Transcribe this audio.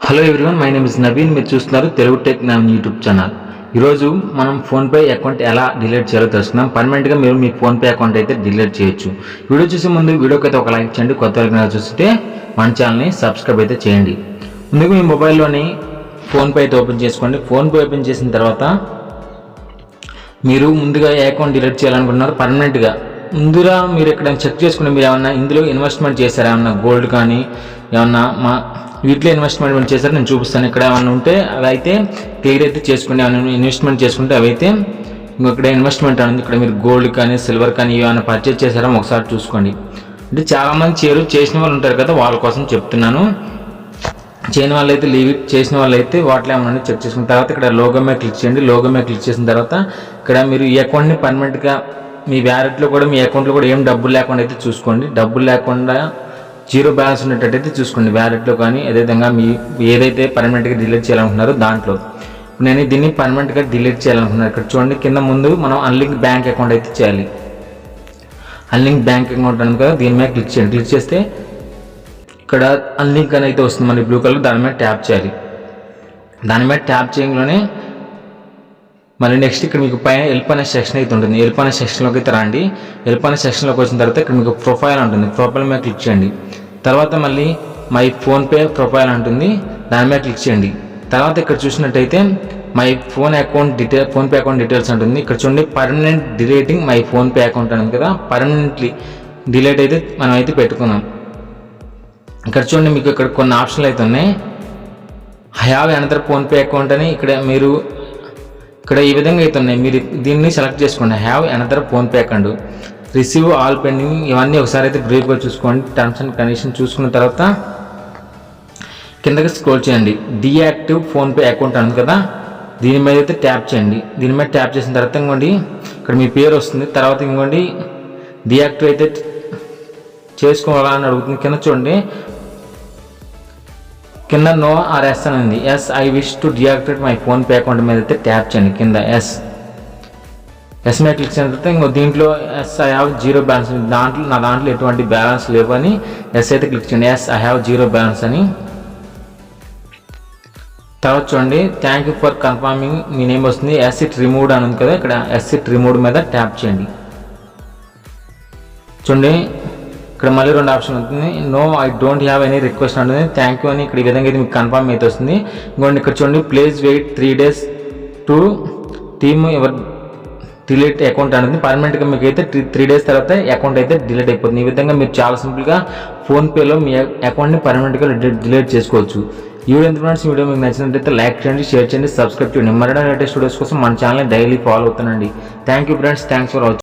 Hello everyone, my name is Naveen. మీరు చూస్తున్నారు Telugu tech నామ్ YouTube channel. ఈరోజు మనం ఫోన్పే అకౌంట్ ఎలా డిలీట్ చేయాలో తెలుసుకుందాం. పర్మనెంట్గా మీరు మీ ఫోన్పే అకౌంట్ అయితే డిలీట్ చేయొచ్చు. వీడియో చూసే ముందు వీడియోకి అయితే ఒక లైక్ చేయండి. కొత్త వాళ్ళకి చూస్తే మన ఛానల్ని సబ్స్క్రైబ్ అయితే చేయండి. ముందుకు మీ మొబైల్లోని ఫోన్పే అయితే ఓపెన్ చేసుకోండి. ఫోన్పే ఓపెన్ చేసిన తర్వాత మీరు ముందుగా ఏ అకౌంట్ డిలీట్ చేయాలనుకుంటున్నారు పర్మనెంట్గా ముందుగా మీరు ఇక్కడ చెక్ చేసుకుని మీరు ఏమన్నా ఇందులో ఇన్వెస్ట్మెంట్ చేశారా, ఏమన్నా గోల్డ్ కానీ ఏమన్నా వీటిలో ఇన్వెస్ట్మెంట్ చేశారు నేను చూపిస్తాను. ఇక్కడ ఏమన్నా ఉంటే అవి అయితే క్లియర్ అయితే చేసుకోండి. ఏమైనా ఇన్వెస్ట్మెంట్ చేసుకుంటే అవి అయితే ఇక్కడ ఇన్వెస్ట్మెంట్ అనేది ఇక్కడ మీరు గోల్డ్ కానీ సిల్వర్ కానీ ఏమైనా పర్చేజ్ చేశారో ఒకసారి చూసుకోండి. అంటే చాలామంది చేసిన వాళ్ళు ఉంటారు కదా, వాళ్ళ కోసం చెప్తున్నాను. చేయని వాళ్ళు అయితే లీవ్ ఇట్, చేసిన వాళ్ళు అయితే వాటిలో ఏమన్నా చెక్ చేసుకున్న తర్వాత ఇక్కడ లోగో మీద క్లిక్ చేయండి. లోగో మీద క్లిక్ చేసిన తర్వాత ఇక్కడ మీరు ఈ అకౌంట్ని పర్మనెంట్గా మీ వ్యాలెట్లో కూడా మీ అకౌంట్లో కూడా ఏం డబ్బులు లేకుండా అయితే చూసుకోండి. డబ్బులు లేకుండా జీరో బ్యాలెన్స్ ఉన్నట్టయితే చూసుకోండి వ్యాలెట్లో కానీ. అదేవిధంగా మీ ఏదైతే పర్మనెంట్గా డిలీట్ చేయాలనుకున్నారో దాంట్లో నేను దీన్ని పర్మనెంట్గా డిలీట్ చేయాలనుకున్నాను. ఇక్కడ చూడండి కింద ముందు మనం అన్లింక్ బ్యాంక్ అకౌంట్ అయితే చేయాలి. అన్లింక్ బ్యాంక్ అకౌంట్ అని కదా, దీని మీద క్లిక్ చేయండి. క్లిక్ చేస్తే ఇక్కడ అన్లింక్ అని అయితే వస్తుంది మన బ్లూ కలర్, దాని మీద ట్యాప్ చేయాలి. దాని మీద ట్యాప్ చేయడంలోనే మళ్ళీ నెక్స్ట్ ఇక్కడ మీకు పైన హెల్ప్ అనే సెక్షన్ అయితే ఉంటుంది. హెల్ప్ అనే సెక్షన్లోకి అయితే రండి. హెల్ప్ అనే సెక్షన్లోకి వచ్చిన తర్వాత ఇక్కడ మీకు ప్రొఫైల్ ఉంటుంది. ప్రొఫైల్ మీద క్లిక్ చేయండి. తర్వాత మళ్ళీ మై ఫోన్పే ప్రొఫైల్ ఉంటుంది, దాని మీద క్లిక్ చేయండి. తర్వాత ఇక్కడ చూసినట్టయితే మై ఫోన్పే అకౌంట్ డీటెయిల్స్ ఉంటుంది. ఇక్కడ చూడండి permanent deleting my PhonePe account అనేది కదా, పర్మనెంట్లీ డిలీట్ అయితే మనం అయితే పెట్టుకున్నాం. ఇక్కడ చూడండి మీకు ఇక్కడ కొన్ని ఆప్షన్లు అయితే ఉన్నాయి. హ్యావ్ అనదర్ ఫోన్పే అకౌంట్ అని ఇక్కడ ఈ విధంగా అయితే ఉన్నాయి. మీరు దీన్ని సెలెక్ట్ చేసుకోండి. Have another PhonePe account, receive all pending, ఇవన్నీ ఒకసారి అయితే బ్రీఫ్గా చూసుకోండి. టర్మ్స్ అండ్ కండిషన్ చూసుకున్న తర్వాత కిందకి స్క్రోల్ చేయండి. డీయాక్టివ్ ఫోన్పే అకౌంట్ ఉంది కదా, దీని మీద అయితే ట్యాప్ చేయండి. దీని మీద ట్యాప్ చేసిన తర్వాత ఇంకోండి ఇక్కడ మీ పేరు వస్తుంది. తర్వాత ఇంకోండి డీయాక్టివ్ అయితే చేసుకోవాలని అడుగుతుంది. కింద చూడండి కింద నో ఆర్ ఎస్ అని ఉంది. Yes I wish to deactivate my PhonePe account మీద అయితే ట్యాప్ చేయండి. కింద ఎస్ మీద క్లిక్ చేసిన తర్వాత ఇంకో దీంట్లో yes I have zero balance, నా దాంట్లో ఎటువంటి బ్యాలెన్స్ లేవు అని ఎస్ అయితే క్లిక్ చేయండి. Yes I have zero balance అని. తర్వాత చూడండి థ్యాంక్ యూ ఫర్ కన్ఫర్మింగ్ మీ నేమ్ వస్తుంది. ఎస్ ఇట్ రిమూవ్డ్ అని ఉంది కదా, ఇక్కడ ఎస్ ఇట్ రిమూవ్డ్ మీద ట్యాప్ చేయండి. చూడండి ఇక్కడ మళ్ళీ రెండు ఆప్షన్ ఉంటుంది. No I don't have any request ఉంటుంది. థ్యాంక్ యూ అని ఇక్కడ ఈ విధంగా అయితే మీకు కన్ఫర్మ్ అయితే వస్తుంది. ఇంకోండి ఇక్కడ చూడండి please wait 3 days to team ever delete account అనేది పర్మనెంట్గా మీకు అయితే 3 days తర్వాత అకౌంట్ అయితే డిలీట్ అయిపోతుంది. ఈ విధంగా మీరు చాలా సింపుల్గా ఫోన్పేలో మీ అకౌంట్ని పర్మనెంట్గా డిలీట్ చేసుకోవచ్చు. ఈ వీడియో ఫ్రెండ్స్, వీడియో మీకు నచ్చినట్లయితే లైక్ చేయండి, షేర్ చేయండి, సబ్స్క్రైబ్ చేయండి. మరిన్ని లేటెస్ట్ వీడియోస్ కోసం మన ఛానల్ని డైలీ ఫాలో అవుతానండి. Thank you friends, thanks for watching.